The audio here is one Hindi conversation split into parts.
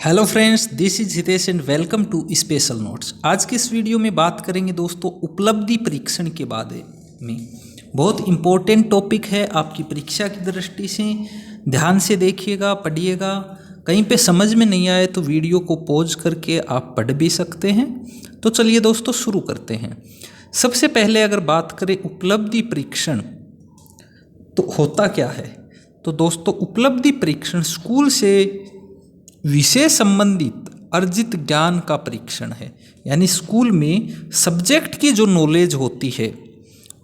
Hello friends, this is Hitesh and welcome to special notes. आज की इस वीडियो में बात करेंगे दोस्तों उपलब्धि परीक्षण के बारे में। बहुत इम्पोर्टेंट टॉपिक है आपकी परीक्षा की दृष्टि से। ध्यान से देखिएगा, पढ़िएगा। कहीं पे समझ में नहीं आए तो वीडियो को पॉज करके आप पढ़ भी सकते हैं। तो चलिए दोस्तों शुरू करते हैं। सबसे पहले अगर बात करें उपलब्धि परीक्षण तो होता क्या है, तो दोस्तों उपलब्धि परीक्षण स्कूल से विषय संबंधित अर्जित ज्ञान का परीक्षण है। यानी स्कूल में सब्जेक्ट की जो नॉलेज होती है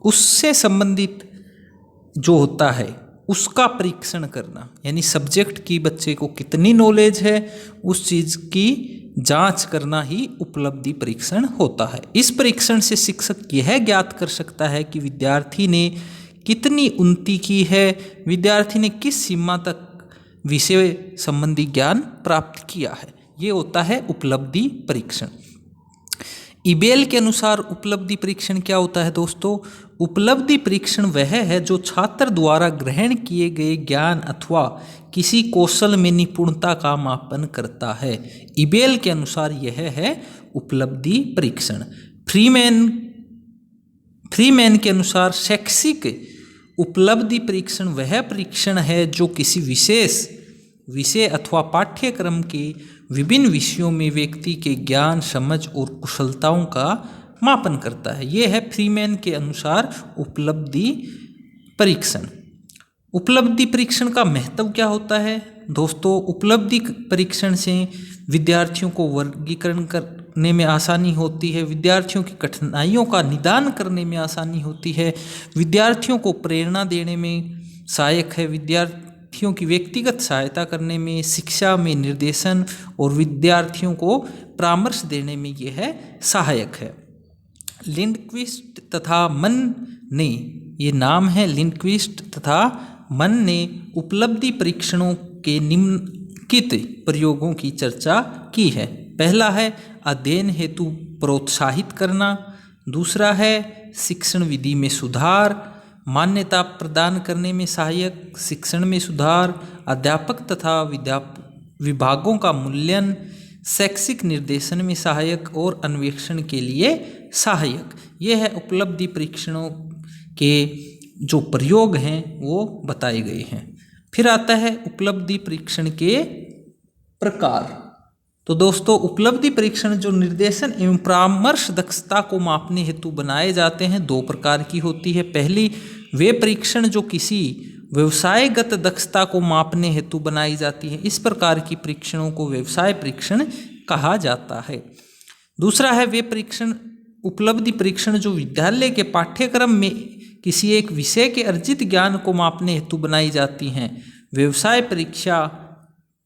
उससे संबंधित जो होता है उसका परीक्षण करना। यानी सब्जेक्ट की बच्चे को कितनी नॉलेज है उस चीज़ की जांच करना ही उपलब्धि परीक्षण होता है। इस परीक्षण से शिक्षक यह ज्ञात कर सकता है कि विद्यार्थी ने कितनी उन्नति की है, विद्यार्थी ने किस सीमा तक विषय संबंधी ज्ञान प्राप्त किया है। ये होता है उपलब्धि परीक्षण। इबेल के अनुसार उपलब्धि परीक्षण क्या होता है दोस्तों? उपलब्धि परीक्षण वह है जो छात्र द्वारा ग्रहण किए गए ज्ञान अथवा किसी कौशल में निपुणता का मापन करता है। इबेल के अनुसार यह है उपलब्धि परीक्षण। फ्रीमैन के अनुसार शैक्षिक उपलब्धि परीक्षण वह परीक्षण है जो किसी विशेष विषय अथवा पाठ्यक्रम के विभिन्न विषयों में व्यक्ति के ज्ञान, समझ और कुशलताओं का मापन करता है। यह है फ्रीमैन के अनुसार उपलब्धि परीक्षण। उपलब्धि परीक्षण का महत्व क्या होता है दोस्तों? उपलब्धि परीक्षण से विद्यार्थियों को वर्गीकरण करने में आसानी होती है, विद्यार्थियों की कठिनाइयों का निदान करने में आसानी होती है, विद्यार्थियों को प्रेरणा देने में सहायक है, विद्यार्थियों की व्यक्तिगत सहायता करने में, शिक्षा में निर्देशन और विद्यार्थियों को परामर्श देने में यह सहायक है। लिंडक्विस्ट तथा मन ने, ये नाम है लिंडक्विस्ट तथा मन ने उपलब्धि परीक्षणों के निम्नलिखित प्रयोगों की चर्चा की है। पहला है अध्ययन हेतु प्रोत्साहित करना, दूसरा है शिक्षण विधि में सुधार, मान्यता प्रदान करने में सहायक, शिक्षण में सुधार, अध्यापक तथा विभागों का मूल्यांकन, शैक्षिक निर्देशन में सहायक और अन्वेषण के लिए सहायक। यह है उपलब्धि परीक्षणों के जो प्रयोग हैं वो बताए गए हैं। फिर आता है उपलब्धि परीक्षण के प्रकार। तो दोस्तों उपलब्धि परीक्षण जो निर्देशन एवं परामर्श दक्षता को मापने हेतु बनाए जाते हैं दो प्रकार की होती है। पहली वे परीक्षण जो किसी व्यवसायगत दक्षता को मापने हेतु बनाई जाती है, इस प्रकार की परीक्षणों को व्यवसाय परीक्षण कहा जाता है। दूसरा है वे परीक्षण उपलब्धि परीक्षण जो विद्यालय के पाठ्यक्रम में किसी एक विषय के अर्जित ज्ञान को मापने हेतु बनाई जाती हैं। व्यवसाय परीक्षा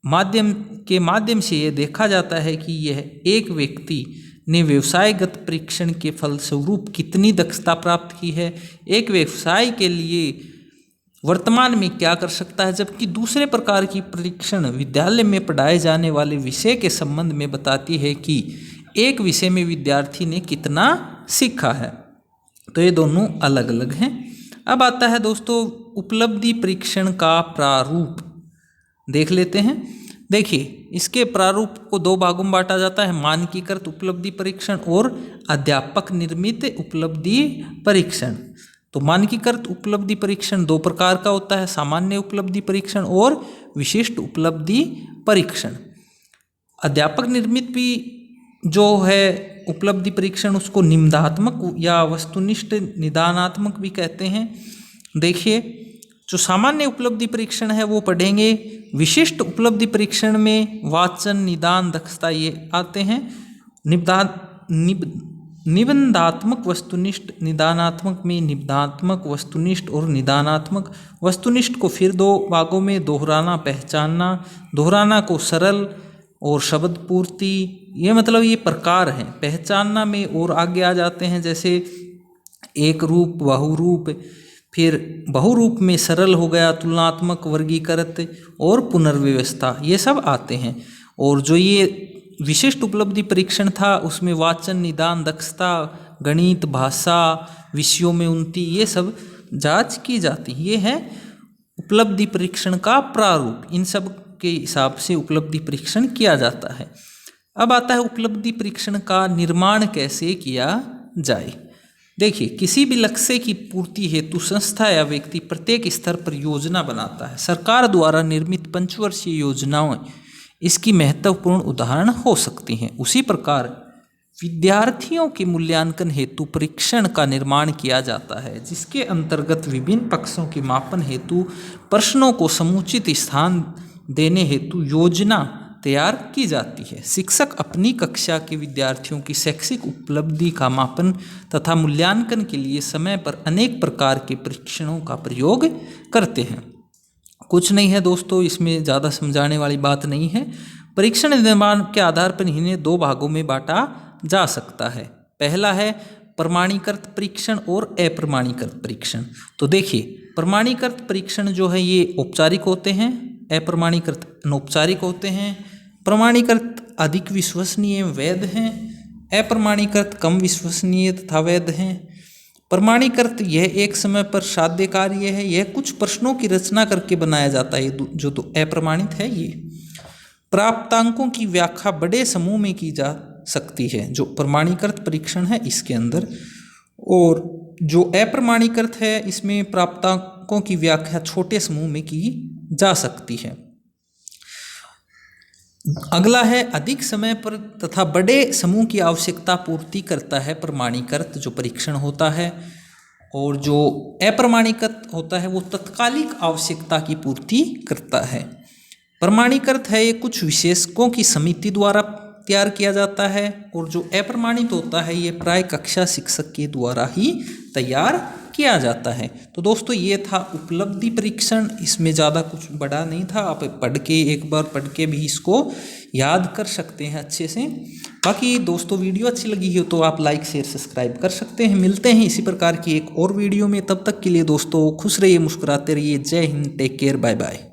के माध्यम से यह देखा जाता है कि यह एक व्यक्ति ने व्यवसायगत परीक्षण के फलस्वरूप कितनी दक्षता प्राप्त की है, एक व्यवसाय के लिए वर्तमान में क्या कर सकता है। जबकि दूसरे प्रकार की परीक्षण विद्यालय में पढ़ाए जाने वाले विषय के संबंध में बताती है कि एक विषय में विद्यार्थी ने कितना सीखा है। तो ये दोनों अलग अलग हैं। अब आता है दोस्तों उपलब्धि परीक्षण का प्रारूप, देख लेते हैं। देखिए इसके प्रारूप को दो भागों में बांटा जाता है, मानकीकृत उपलब्धि परीक्षण और अध्यापक निर्मित उपलब्धि परीक्षण। तो मानकीकृत उपलब्धि परीक्षण दो प्रकार का होता है, सामान्य उपलब्धि परीक्षण और विशिष्ट उपलब्धि परीक्षण। अध्यापक निर्मित भी जो है उपलब्धि परीक्षण उसको निम्नात्मक या वस्तुनिष्ठ निदानात्मक भी कहते हैं। देखिए जो सामान्य उपलब्धि परीक्षण है वो पढ़ेंगे। विशिष्ट उपलब्धि परीक्षण में वाचन, निदान, दक्षता ये आते हैं। निबंधात्मक वस्तुनिष्ठ, निदानात्मक में निबंधात्मक वस्तुनिष्ठ और निदानात्मक। वस्तुनिष्ठ को फिर दो भागों में दोहराना, पहचानना। दोहराना को सरल और शब्द पूर्ति, ये मतलब ये प्रकार हैं। पहचानना में और आगे आ जाते हैं, जैसे एक रूप, बहुरूप, फिर बहुरूप में सरल हो गया, तुलनात्मक, वर्गीकृत और पुनर्व्यवस्था, ये सब आते हैं। और जो ये विशिष्ट उपलब्धि परीक्षण था उसमें वाचन, निदान, दक्षता, गणित, भाषा, विषयों में उन्नति, ये सब जांच की जाती है। ये है उपलब्धि परीक्षण का प्रारूप। इन सब के हिसाब से उपलब्धि परीक्षण किया जाता है। अब आता है उपलब्धि परीक्षण का निर्माण कैसे किया जाए। देखिए, किसी भी लक्ष्य की पूर्ति हेतु संस्था या व्यक्ति प्रत्येक स्तर पर योजना बनाता है। सरकार द्वारा निर्मित पंचवर्षीय योजनाएं इसकी महत्वपूर्ण उदाहरण हो सकती हैं। उसी प्रकार विद्यार्थियों के मूल्यांकन हेतु परीक्षण का निर्माण किया जाता है, जिसके अंतर्गत विभिन्न पक्षों के मापन हेतु प्रश्नों को समुचित स्थान देने हेतु योजना तैयार की जाती है। शिक्षक अपनी कक्षा के विद्यार्थियों की शैक्षिक उपलब्धि का मापन तथा मूल्यांकन के लिए समय पर अनेक प्रकार के परीक्षणों का प्रयोग करते हैं। कुछ नहीं है दोस्तों, इसमें ज़्यादा समझाने वाली बात नहीं है। परीक्षण निर्माण के आधार पर इन्हें दो भागों में बांटा जा सकता है। पहला है प्रमाणीकृत परीक्षण और अप्रमाणीकृत परीक्षण। तो देखिए, प्रमाणीकृत परीक्षण जो है ये औपचारिक होते हैं, अप्रमाणीकृत अनौपचारिक होते हैं। प्रमाणीकृत अधिक विश्वसनीय वैध हैं, अप्रमाणीकृत कम विश्वसनीय तथा वैध हैं। प्रमाणीकृत यह एक समय पर साध्य कार्य है, यह कुछ प्रश्नों की रचना करके बनाया जाता है। जो तो अप्रमाणित है, ये प्राप्तांकों की व्याख्या बड़े समूह में की जा सकती है, जो प्रमाणीकृत परीक्षण है इसके अंदर। और जो अप्रमाणीकृत है, इसमें प्राप्तांकों की व्याख्या छोटे समूह में की जा सकती है। अगला है अधिक समय पर तथा बड़े समूह की आवश्यकता पूर्ति करता है प्रमाणीकृत जो परीक्षण होता है। और जो अप्रमाणीकृत होता है वो तत्कालिक आवश्यकता की पूर्ति करता है। प्रमाणीकृत है ये कुछ विशेषज्ञों की समिति द्वारा तैयार किया जाता है, और जो अप्रमाणित होता है ये प्राय कक्षा शिक्षक के द्वारा ही तैयार किया जाता है। तो दोस्तों ये था उपलब्धि परीक्षण, इसमें ज़्यादा कुछ बड़ा नहीं था। आप एक बार पढ़ के भी इसको याद कर सकते हैं अच्छे से। बाकी दोस्तों वीडियो अच्छी लगी हो तो आप लाइक शेयर सब्सक्राइब कर सकते हैं। मिलते हैं इसी प्रकार की एक और वीडियो में, तब तक के लिए दोस्तों खुश रहिए, मुस्कुराते रहिए। जय Hind, take care, bye bye.